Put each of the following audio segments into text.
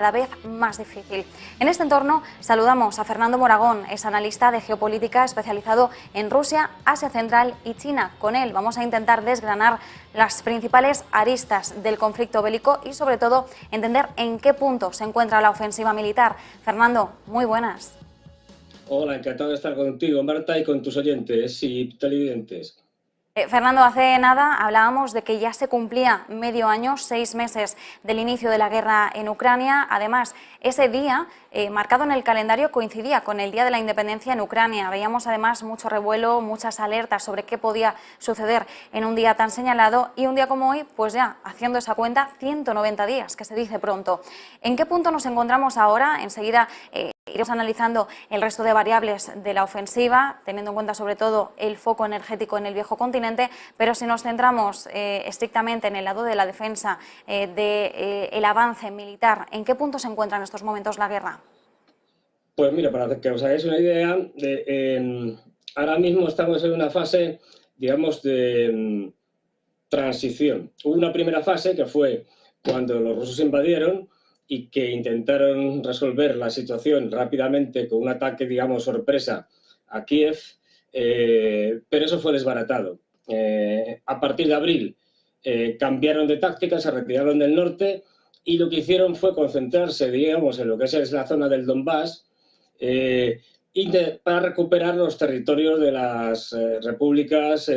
cada vez más difícil. En este entorno saludamos a Fernando Moragón, es analista de geopolítica especializado en Rusia, Asia Central y China. Con él vamos a intentar desgranar las principales aristas del conflicto bélico y sobre todo entender en qué punto se encuentra la ofensiva militar. Fernando, muy buenas. Hola, encantado de estar contigo, Marta, y con tus oyentes y televidentes. Fernando, hace nada hablábamos de que ya se cumplía medio año, 6 meses del inicio de la guerra en Ucrania. Además, ese día marcado en el calendario coincidía con el Día de la Independencia en Ucrania. Veíamos además mucho revuelo, muchas alertas sobre qué podía suceder en un día tan señalado y un día como hoy, pues ya haciendo esa cuenta, 190 días, que se dice pronto. ¿En qué punto nos encontramos ahora? Enseguida iremos analizando el resto de variables de la ofensiva, teniendo en cuenta sobre todo el foco energético en el viejo continente, pero si nos centramos estrictamente en el lado de la defensa, del avance militar, ¿en qué punto se encuentra en estos momentos la guerra? Pues mira, para que os hagáis una idea, ahora mismo estamos en una fase, digamos, de transición. Hubo una primera fase que fue cuando los rusos invadieron y que intentaron resolver la situación rápidamente con un ataque, digamos, sorpresa a Kiev, pero eso fue desbaratado. A partir de abril cambiaron de táctica, se retiraron del norte y lo que hicieron fue concentrarse, digamos, en lo que es la zona del Donbass, para recuperar los territorios de las repúblicas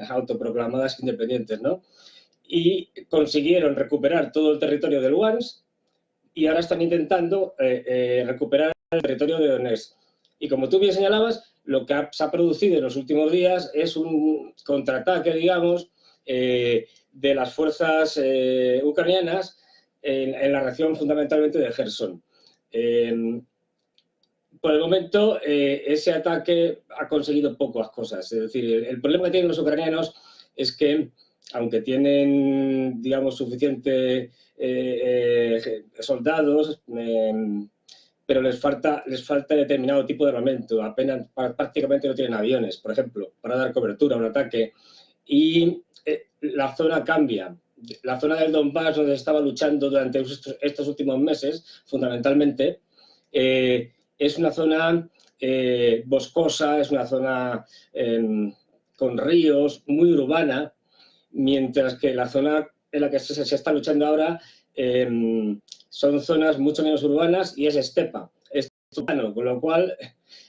autoproclamadas independientes, ¿no? Y consiguieron recuperar todo el territorio de Luhansk y ahora están intentando recuperar el territorio de Donetsk. Y como tú bien señalabas, lo que se ha producido en los últimos días es un contraataque, digamos, de las fuerzas ucranianas en la región fundamentalmente de Gerson. Por el momento, ese ataque ha conseguido pocas cosas. Es decir, el problema que tienen los ucranianos es que, aunque tienen, digamos, suficiente soldados, pero les falta determinado tipo de armamento. Apenas, prácticamente no tienen aviones, por ejemplo, para dar cobertura a un ataque. Y la zona cambia. La zona del Donbass, donde estaba luchando durante estos últimos meses, fundamentalmente, es una zona boscosa, es una zona con ríos, muy urbana, mientras que la zona en la que se está luchando ahora son zonas mucho menos urbanas y es estepa, es urbano, con lo cual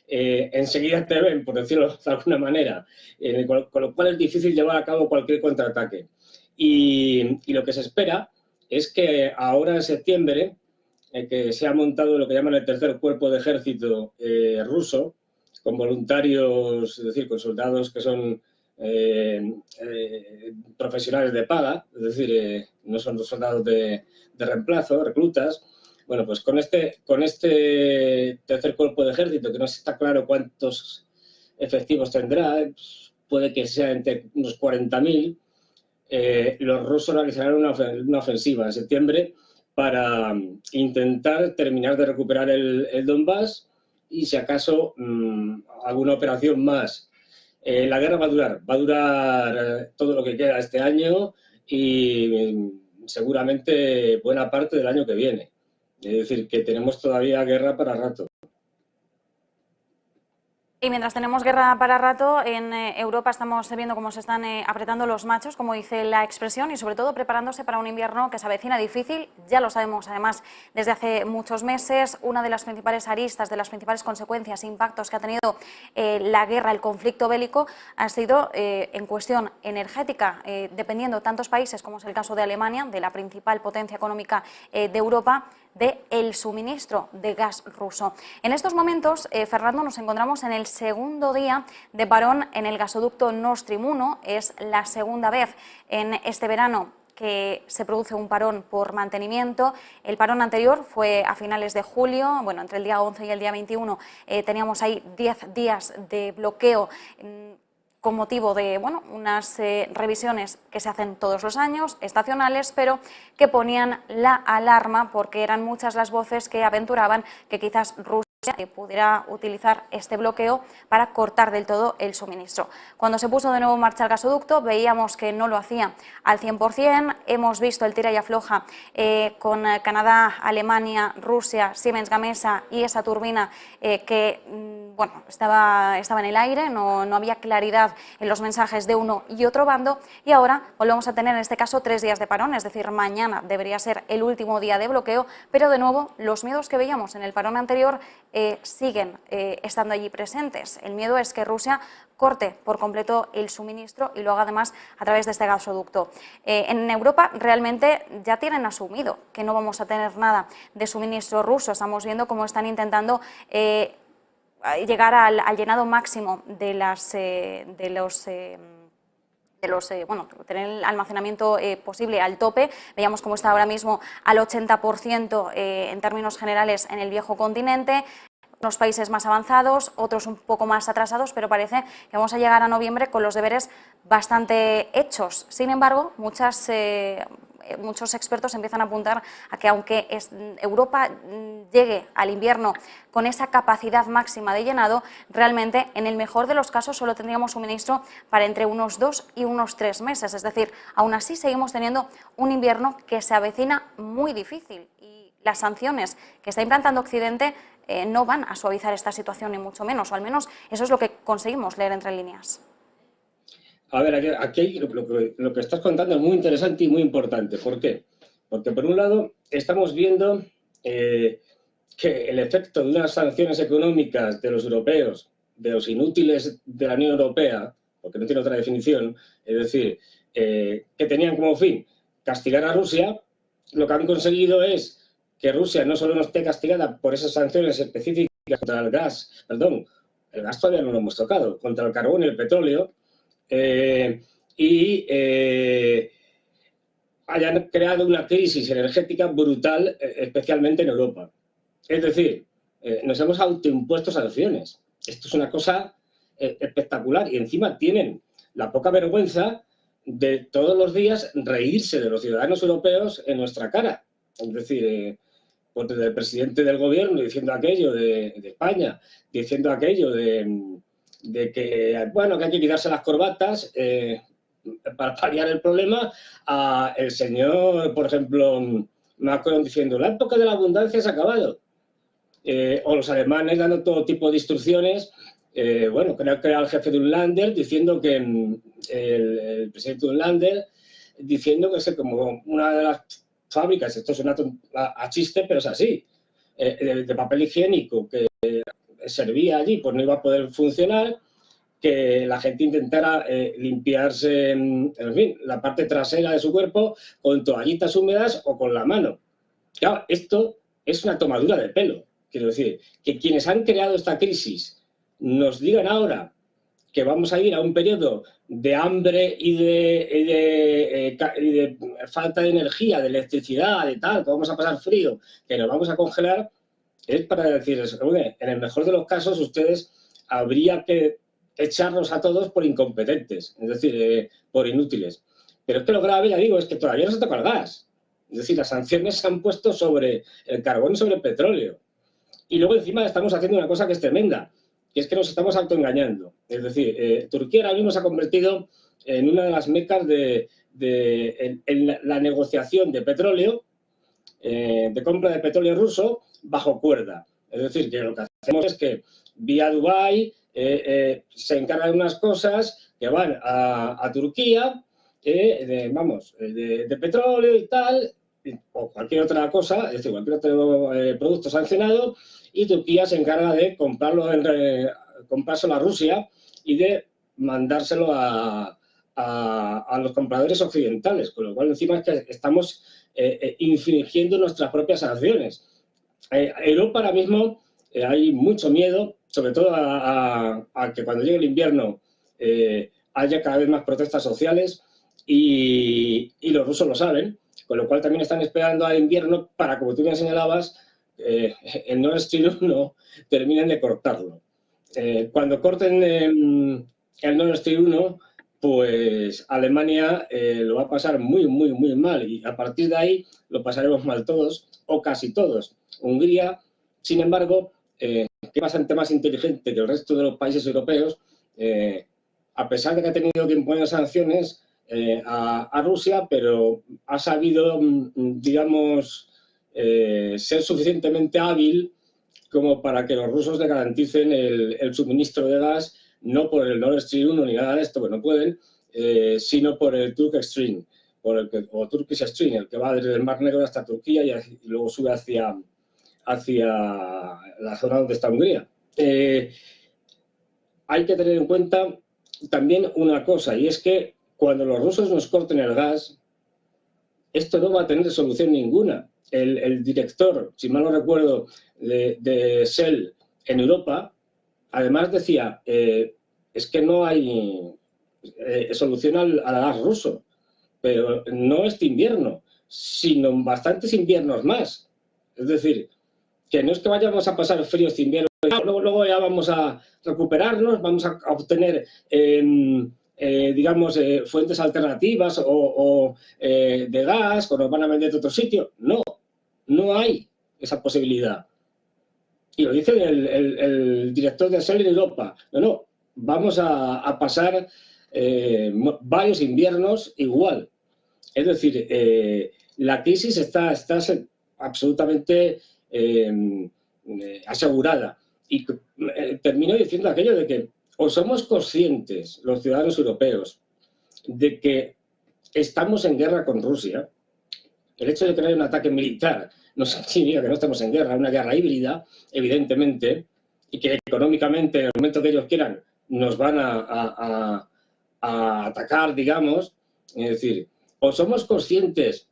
enseguida te ven, por decirlo de alguna manera, con lo cual es difícil llevar a cabo cualquier contraataque. Y lo que se espera es que ahora en septiembre, que se ha montado lo que llaman el tercer cuerpo de ejército ruso, con voluntarios, es decir, con soldados que son profesionales de paga, es decir, no son soldados de reemplazo, reclutas. Bueno, pues con este tercer cuerpo de ejército, que no está claro cuántos efectivos tendrá, puede que sea entre unos 40.000, los rusos realizarán una ofensiva en septiembre para intentar terminar de recuperar el Donbass y, si acaso, alguna operación más. La guerra va a durar todo lo que queda este año y seguramente buena parte del año que viene. Es decir, que tenemos todavía guerra para rato. Y mientras tenemos guerra para rato, en Europa estamos viendo cómo se están apretando los machos, como dice la expresión, y sobre todo preparándose para un invierno que se avecina difícil. Ya lo sabemos, además, desde hace muchos meses. Una de las principales aristas, de las principales consecuencias e impactos que ha tenido la guerra, el conflicto bélico, ha sido en cuestión energética, dependiendo tantos países como es el caso de Alemania, de la principal potencia económica de Europa, del suministro de gas ruso. En estos momentos, Fernando, nos encontramos en el segundo día de parón en el gasoducto Nord Stream 1. Es la segunda vez en este verano que se produce un parón por mantenimiento. El parón anterior fue a finales de julio, bueno, entre el día 11 y el día 21 teníamos ahí 10 días de bloqueo con motivo de unas revisiones que se hacen todos los años, estacionales, pero que ponían la alarma porque eran muchas las voces que aventuraban que quizás Rusia pudiera utilizar este bloqueo para cortar del todo el suministro. Cuando se puso de nuevo en marcha el gasoducto, veíamos que no lo hacía al 100%. Hemos visto el tira y afloja con Canadá, Alemania, Rusia, Siemens Gamesa y esa turbina que bueno, estaba en el aire, no había claridad en los mensajes de uno y otro bando, y ahora volvemos a tener en este caso 3 días de parón, es decir, mañana debería ser el último día de bloqueo, pero de nuevo los miedos que veíamos en el parón anterior siguen estando allí presentes. El miedo es que Rusia corte por completo el suministro y lo haga además a través de este gasoducto. En Europa realmente ya tienen asumido que no vamos a tener nada de suministro ruso. Estamos viendo cómo están intentando llegar al llenado máximo de bueno, tener el almacenamiento posible al tope. Veíamos cómo está ahora mismo al 80% en términos generales en el viejo continente. Unos países más avanzados, otros un poco más atrasados, pero parece que vamos a llegar a noviembre con los deberes bastante hechos. Sin embargo, muchos expertos empiezan a apuntar a que aunque Europa llegue al invierno con esa capacidad máxima de llenado, realmente en el mejor de los casos solo tendríamos suministro para entre unos 2 y unos 3 meses. Es decir, aún así seguimos teniendo un invierno que se avecina muy difícil y las sanciones que está implantando Occidente no van a suavizar esta situación ni mucho menos, o al menos eso es lo que conseguimos leer entre líneas. A ver, aquí lo que estás contando es muy interesante y muy importante. ¿Por qué? Porque por un lado estamos viendo que el efecto de unas sanciones económicas de los europeos, de los inútiles de la Unión Europea, porque no tiene otra definición, es decir, que tenían como fin castigar a Rusia, lo que han conseguido es que Rusia no solo no esté castigada por esas sanciones específicas contra el gas, perdón, el gas todavía no lo hemos tocado, contra el carbón y el petróleo, hayan creado una crisis energética brutal, especialmente en Europa. Es decir, nos hemos autoimpuesto sanciones. Esto es una cosa espectacular y encima tienen la poca vergüenza de todos los días reírse de los ciudadanos europeos en nuestra cara. Es decir, pues desde el presidente del gobierno diciendo aquello de España, diciendo aquello de que, bueno, que hay que quitarse las corbatas para paliar el problema, a el señor, por ejemplo, Macron diciendo la época de la abundancia se ha acabado. O los alemanes dando todo tipo de instrucciones. Bueno, creo que era el jefe de Unlander diciendo que el presidente de Unlander diciendo que es como una de las fábricas, esto suena a chiste, pero es así, de papel higiénico que servía allí, pues no iba a poder funcionar, que la gente intentara limpiarse, en fin, la parte trasera de su cuerpo con toallitas húmedas o con la mano. Claro, esto es una tomadura de pelo. Quiero decir, que quienes han creado esta crisis nos digan ahora que vamos a ir a un periodo de hambre y de falta de energía, de electricidad, de tal, que vamos a pasar frío, que nos vamos a congelar, es para decirles, en el mejor de los casos ustedes habría que echarnos a todos por incompetentes, es decir, por inútiles. Pero es que lo grave, ya digo, es que todavía no se toca el gas. Es decir, las sanciones se han puesto sobre el carbón y sobre el petróleo. Y luego encima estamos haciendo una cosa que es tremenda, que es que nos estamos autoengañando. Es decir, Turquía ahora mismo se ha convertido en una de las mecas en la negociación de petróleo, de compra de petróleo ruso, bajo cuerda. Es decir, que lo que hacemos es que vía Dubái se encargan de unas cosas que van a Turquía, de petróleo y tal, o cualquier otra cosa, es decir, cualquier otro producto sancionado, y Turquía se encarga de comprárselo a Rusia y de mandárselo a los compradores occidentales, con lo cual encima es que estamos infringiendo nuestras propias sanciones. Europa ahora mismo hay mucho miedo, sobre todo a que cuando llegue el invierno haya cada vez más protestas sociales y los rusos lo saben, con lo cual también están esperando al invierno para, como tú me señalabas, el Nord Stream 1 terminen de cortarlo. Cuando corten el Nord Stream 1, pues Alemania lo va a pasar muy, muy, muy mal y a partir de ahí lo pasaremos mal todos o casi todos. Hungría, sin embargo, que es bastante más inteligente que el resto de los países europeos, a pesar de que ha tenido que imponer sanciones a Rusia, pero ha sabido, digamos, ser suficientemente hábil como para que los rusos le garanticen el suministro de gas, no por el Nord Stream 1 ni nada de esto, que no pueden, sino por el Turkish Stream, o Turkish Stream, el que va desde el Mar Negro hasta Turquía y luego sube hacia la zona donde está Hungría. Hay que tener en cuenta también una cosa, y es que cuando los rusos nos corten el gas, esto no va a tener solución ninguna. El director, si mal no recuerdo, de Shell en Europa, además decía, es que no hay solución al gas ruso, pero no este invierno, sino bastantes inviernos más. Es decir, que no es que vayamos a pasar frío este invierno, luego ya vamos a recuperarnos, vamos a obtener, digamos, fuentes alternativas o de gas, o nos van a vender de otro sitio. No, no hay esa posibilidad. Y lo dice el director de Shell en Europa. No, vamos a pasar varios inviernos igual. Es decir, la crisis está absolutamente asegurada. Y termino diciendo aquello de que o somos conscientes, los ciudadanos europeos, de que estamos en guerra con Rusia. El hecho de que no haya un ataque militar no significa que no estemos en guerra, una guerra híbrida, evidentemente, y que económicamente, en el momento que ellos quieran, nos van a atacar, digamos. Es decir, o somos conscientes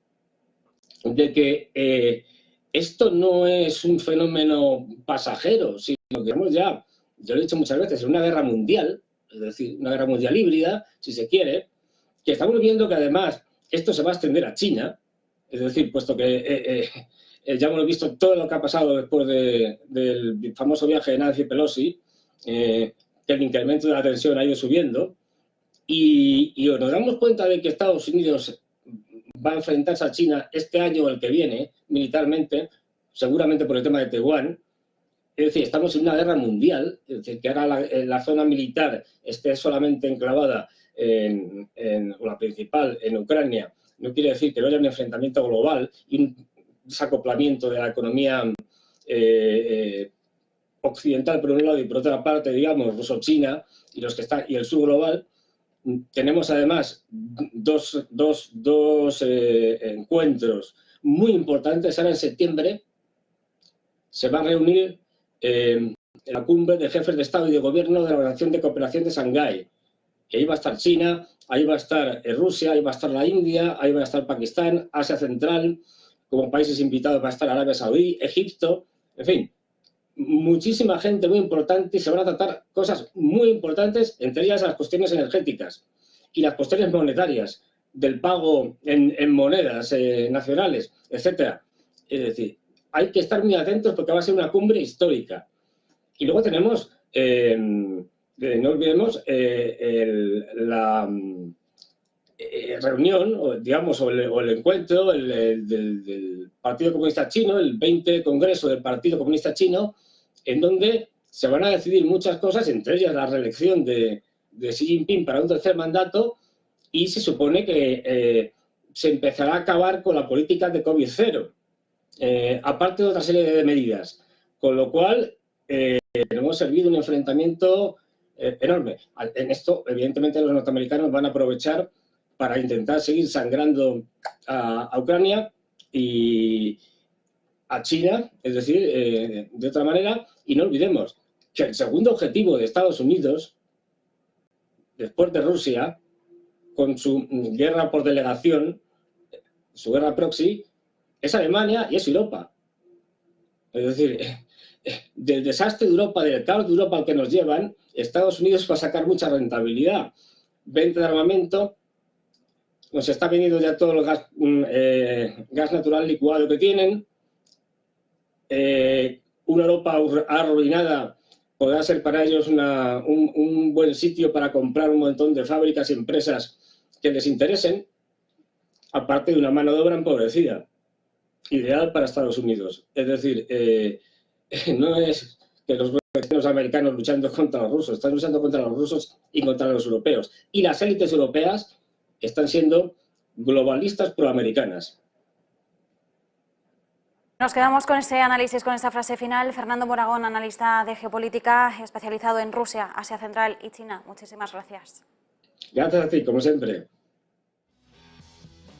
de que esto no es un fenómeno pasajero, sino que, digamos, ya, yo lo he dicho muchas veces, es una guerra mundial, es decir, una guerra mundial híbrida, si se quiere, que estamos viendo que además esto se va a extender a China, es decir, puesto que ya hemos visto todo lo que ha pasado después del famoso viaje de Nancy Pelosi, que el incremento de la tensión ha ido subiendo, y nos damos cuenta de que Estados Unidos va a enfrentarse a China este año o el que viene, militarmente, seguramente por el tema de Taiwán. Es decir, estamos en una guerra mundial, es decir, que ahora la zona militar esté solamente enclavada o la principal en Ucrania, no quiere decir que no haya un enfrentamiento global y un desacoplamiento de la economía occidental por un lado y por otra parte, digamos, ruso-china y el sur global. Tenemos además dos encuentros muy importantes. Ahora en septiembre se va a reunir la cumbre de jefes de Estado y de Gobierno de la Organización de Cooperación de Shanghái. Que ahí va a estar China, ahí va a estar Rusia, ahí va a estar la India, ahí va a estar Pakistán, Asia Central, como países invitados va a estar Arabia Saudí, Egipto, en fin, muchísima gente muy importante y se van a tratar cosas muy importantes, entre ellas las cuestiones energéticas y las cuestiones monetarias, del pago en monedas nacionales, etcétera. Es decir, hay que estar muy atentos porque va a ser una cumbre histórica. Y luego tenemos, no olvidemos, la reunión, digamos, o el encuentro del Partido Comunista Chino, el 20 Congreso del Partido Comunista Chino, en donde se van a decidir muchas cosas, entre ellas la reelección de Xi Jinping para un tercer mandato, y se supone que se empezará a acabar con la política de COVID-0, aparte de otra serie de medidas. Con lo cual, hemos servido un enfrentamiento enorme. En esto, evidentemente, los norteamericanos van a aprovechar para intentar seguir sangrando a Ucrania y a China, es decir, de otra manera. Y no olvidemos que el segundo objetivo de Estados Unidos, después de Rusia, con su guerra por delegación, su guerra proxy, es Alemania y es Europa. Es decir, del desastre de Europa, del caos de Europa al que nos llevan, Estados Unidos va a sacar mucha rentabilidad. Venta de armamento, nos está vendiendo ya todo el gas natural licuado que tienen. Una Europa arruinada podrá ser para ellos un buen sitio para comprar un montón de fábricas y empresas que les interesen, aparte de una mano de obra empobrecida, ideal para Estados Unidos. Es decir, no es que los americanos luchando contra los rusos, están luchando contra los rusos y contra los europeos. Y las élites europeas están siendo globalistas proamericanas. Nos quedamos con ese análisis, con esta frase final. Fernando Moragón, analista de geopolítica especializado en Rusia, Asia Central y China. Muchísimas gracias. Gracias a ti, como siempre.